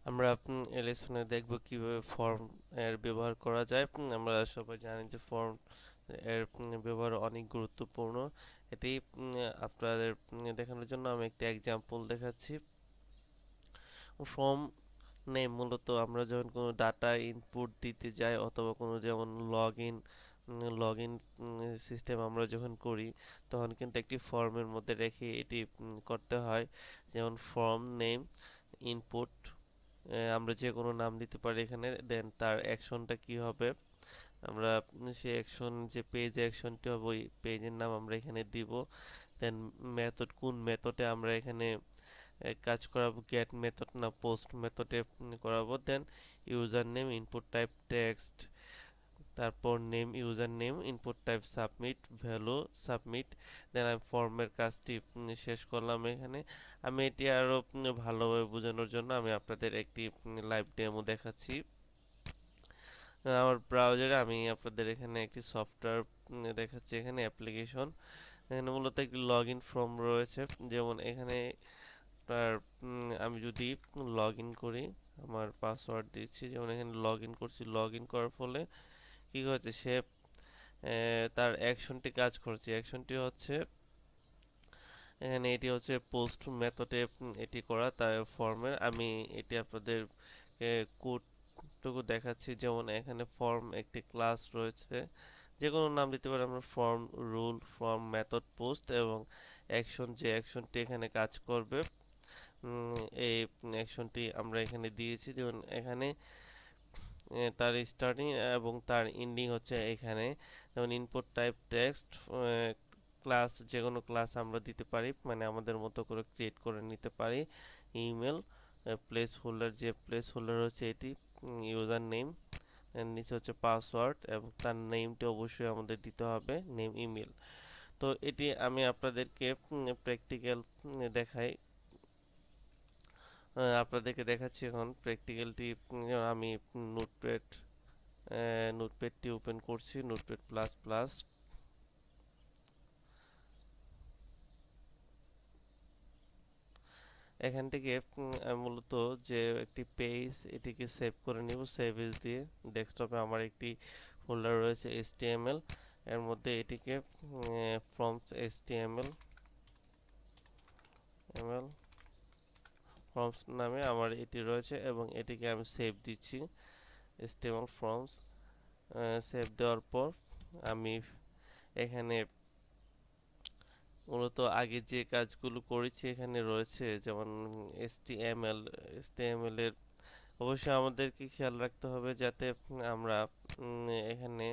আমরা এই লেসনে দেখব কিভাবে ফর্ম এর ব্যবহার করা যায়। আমরা সবাই জানি যে ফর্ম এর ব্যবহার অনেক গুরুত্বপূর্ণ। এটি আপনাদের দেখানোর জন্য আমি একটি এক্সাম্পল দেখাচ্ছি। ফর্ম নেম মূলত আমরা যখন কোনো ডাটা ইনপুট দিতে যাই অথবা কোনো যেমন লগ ইন সিস্টেম আমরা যখন করি তখন কিন্তু একটি ফর্মের মধ্যে রেখে এটি করতে হয়। যেমন ফর্ম নেম ইনপুট, আমরা যে কোনো নাম দিতে পারি এখানে, দেন তার অ্যাকশনটা কি হবে, আমরা সেই অ্যাকশন যে পেজ অ্যাকশনটি হবে ওই পেজের নাম আমরা এখানে দিব। দেন মেথড, কোন মেথডে আমরা এখানে কাজ করাবো, গেট মেথড না পোস্ট মেথডে করাবো। Then user name input type text, তারপর name user name input type submit value submit. Then আমি ফর্মের কাজটি শেষ করলাম এখানে। আমি এটি আরো ভালোভাবে বোঝানোর জন্য আমি আপনাদের একটি লাইভ ডেমো দেখাচ্ছি। আমার ব্রাউজারে আমি আপনাদের এখানে একটি সফটওয়্যার দেখাচ্ছি। এখানে অ্যাপ্লিকেশন, এখানে মূলত একটি লগ ইন ফর্ম রয়েছে। যেমন এখানে আপনার আমি যদি লগ ইন করি, আমার পাসওয়ার্ড দিচ্ছি, যেমন এখানে লগ ইন করছি, লগ ইন করার ফলে কি হচ্ছে, সে তার অ্যাকশনটি কাজ করছে। অ্যাকশনটি হচ্ছে এখানে এটি হচ্ছে পোস্ট মেথডে এটি করা তার ফর্মের। আমি এটি আপনাদের কোডটুকু দেখাচ্ছি। যেমন এখানে ফর্ম একটি ক্লাস রয়েছে, যে কোনো নাম দিতে পারি আমরা, form rule, form method, post এবং অ্যাকশন, যে অ্যাকশনটি এখানে কাজ করবে এই অ্যাকশনটি আমরা এখানে দিয়েছি। যেমন এখানে তার স্টার্টিং এবং তার এন্ডিং হচ্ছে এখানে। যেমন ইনপুট টাইপ টেক্সট, ক্লাস, যে কোনো ক্লাস আমরা দিতে পারি, মানে আমাদের মতো করে ক্রিয়েট করে নিতে পারি। ইমেল, প্লেস হোল্ডার, যে প্লেস হোল্ডার হচ্ছে এটি, ইউজার নেম, নিচে হচ্ছে পাসওয়ার্ড এবং তার নেমটি অবশ্যই আমাদের দিতে হবে, নেম ইমেল। তো এটি আমি আপনাদেরকে প্র্যাকটিক্যাল দেখাই, আপনাদেরকে দেখাচ্ছি এখন প্র্যাকটিক্যালটি। আমি নোটপ্যাড নোটপ্যাডটি ওপেন করছি, নোটপ্যাড প্লাস প্লাস। এখান থেকে আমি মূলত যে একটি পেজ এটিকে সেভ করে নিব, সেভ এজ দিয়ে। ডেস্কটপে আমার একটি ফোল্ডার রয়েছে HTML, এর মধ্যে এটিকে ফর্মস HTML ফর্মস নামে আমার এটি রয়েছে এবং এটিকে আমি সেভ দিচ্ছি, HTML ফর্মস। সেভ দেওয়ার পর আমি এখানে মূলত আগে যে কাজগুলো করেছি এখানে রয়েছে, যেমন HTML এর অবশ্যই আমাদেরকে খেয়াল রাখতে হবে যাতে আমরা এখানে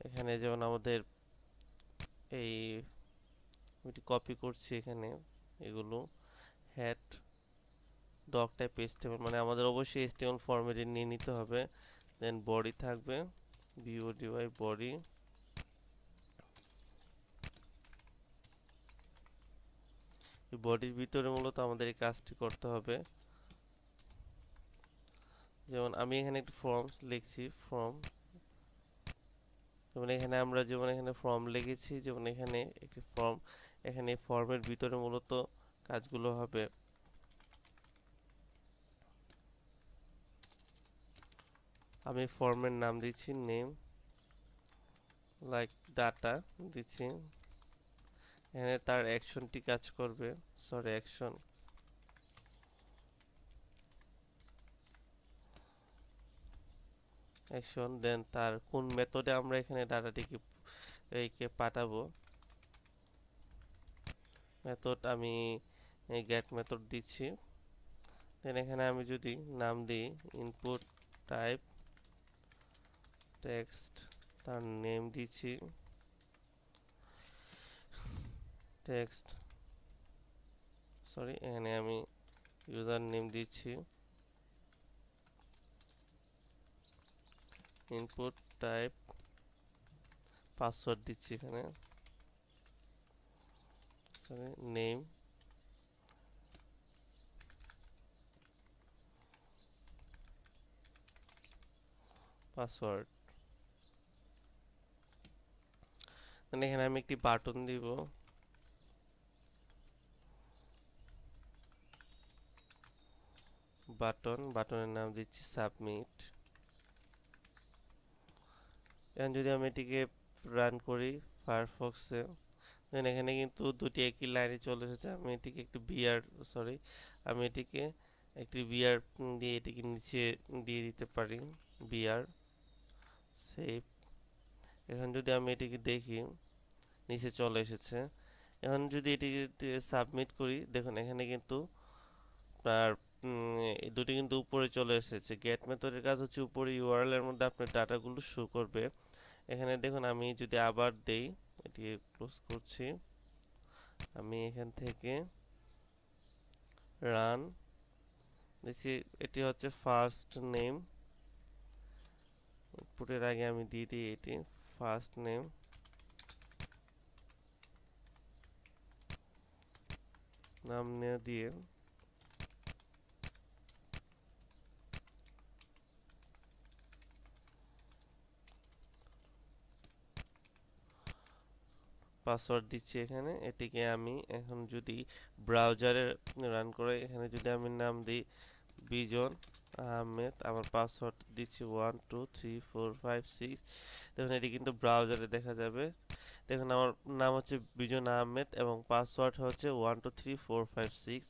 এখানে যেমন আমাদের এই এটি কপি করছি এখানে, এগুলো হ্যাট ডক টাইপ HTML, মানে আমাদের অবশ্যই HTML ফরম্যাটে নিয়ে নিতে হবে। দেন বডি থাকবে, BODY বডি। এই বডির ভিতরে মূলত আমাদের এই কাজটি করতে হবে। যেমন আমি এখানে একটি ফর্মস লিখছি, ফর্ম, যেমন এখানে আমরা যেমন এখানে ফর্ম লিখেছি, যেমন এখানে একটি ফর্ম, এখানে ফর্মের ভিতরে মূলত কাজগুলো হবে। আমি ফর্মের নাম দিচ্ছি নেম, লাইক ডাটা দিচ্ছি। এখানে তার অ্যাকশনটি কাজ করবে, সরি অ্যাকশন, অ্যাকশন। দেন তার কোন মেথডে আমরা এখানে ডাটাটিকে এইকে পাঠাবো, মেথড আমি গেট মেথড দিচ্ছি। দেন এখানে আমি যদি নাম দিই ইনপুট টাইপ টেক্সট, তার নেম দিচ্ছি টেক্সট, সরি এখানে আমি ইউজার নেম দিচ্ছি ইনপুট টাইপ, পাসওয়ার্ড দিচ্ছি এখানে, সরি নেম, পাসওয়ার্ড। মানে এখানে আমি একটি বাটন দিব, বাটনের নাম দিচ্ছি সাবমিট। এখন যদি আমি এটিকে রান করি ফায়ারফক্সে, এখানে কিন্তু দুটি একই লাইনে চলে এসেছে। আমি এটিকে একটি বিআর দিয়ে এটিকে নিচে দিয়ে দিতে পারি, বিআর সেভ। এখন যদি আমি এটিকে দেখি নিচে চলে এসেছে। এখন যদি এটিকে সাবমিট করি, দেখুন এখানে কিন্তু আপনার এই দুটি কিন্তু উপরে চলে এসেছে। গেট মেথডের কাজ হচ্ছে উপরে ইউআরএল এর মধ্যে আপনার ডাটাগুলো শো করবে। এখানে দেখুন আমি যদি আবার দেই, এটি ক্লোজ করছি, আমি এখান থেকে রান দেখছি, এটি হচ্ছে ফার্স্ট নেম। পুটের আগে আমি দিয়ে দিই এটি ফার্স্ট নেম, নাম নিয়ে দিয়ে পাসওয়ার্ড দিচ্ছি এখানে। এটিকে আমি এখন যদি ব্রাউজারে রান করে, এখানে যদি আমি নাম দিই বিজন আহমেদ, আমার পাসওয়ার্ড দিচ্ছি 123456। দেখুন এটি কিন্তু ব্রাউজারে দেখা যাবে। দেখুন আমার নাম হচ্ছে বিজন আহমেদ এবং পাসওয়ার্ড হচ্ছে 123456।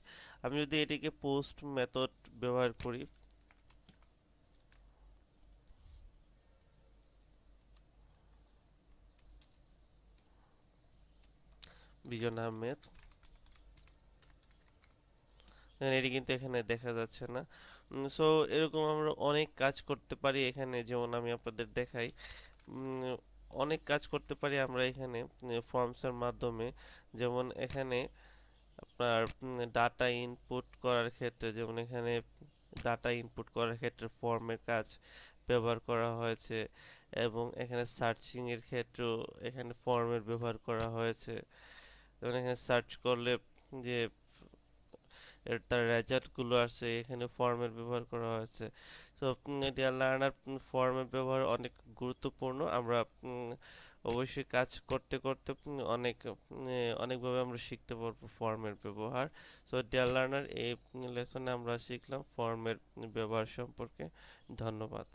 আমি যদি এটিকে পোস্ট মেথড ব্যবহার করি, বিজন আহমেদ, এটি কিন্তু এখানে দেখা যাচ্ছে না। সো এরকম আমরা অনেক কাজ করতে পারি এখানে, যেমন আমি আপনাদের দেখাই। উম, অনেক কাজ করতে পারি আমরা এখানে ফর্মস এর মাধ্যমে। যেমন এখানে আপনার ডাটা ইনপুট করার ক্ষেত্রে, যেমন এখানে ডাটা ইনপুট করার ক্ষেত্রে ফর্মের কাজ ব্যবহার করা হয়েছে, এবং এখানে সার্চিং এর ক্ষেত্রেও এখানে ফর্মের ব্যবহার করা হয়েছে। যেমন এখানে সার্চ করলে যে তার রেজাল্ট গুলো আসছে, এখানে ফর্মের ব্যবহার করা হয়েছে। তো ডিয়ার লার্নার, ফর্মের ব্যবহার অনেক গুরুত্বপূর্ণ। আমরা অবশ্যই কাজ করতে করতে অনেকভাবে আমরা শিখতে পারবো ফর্মের ব্যবহার। সো ডিয়ার লার্নার, এই লেসনে আমরা শিখলাম ফর্মের ব্যবহার সম্পর্কে। ধন্যবাদ।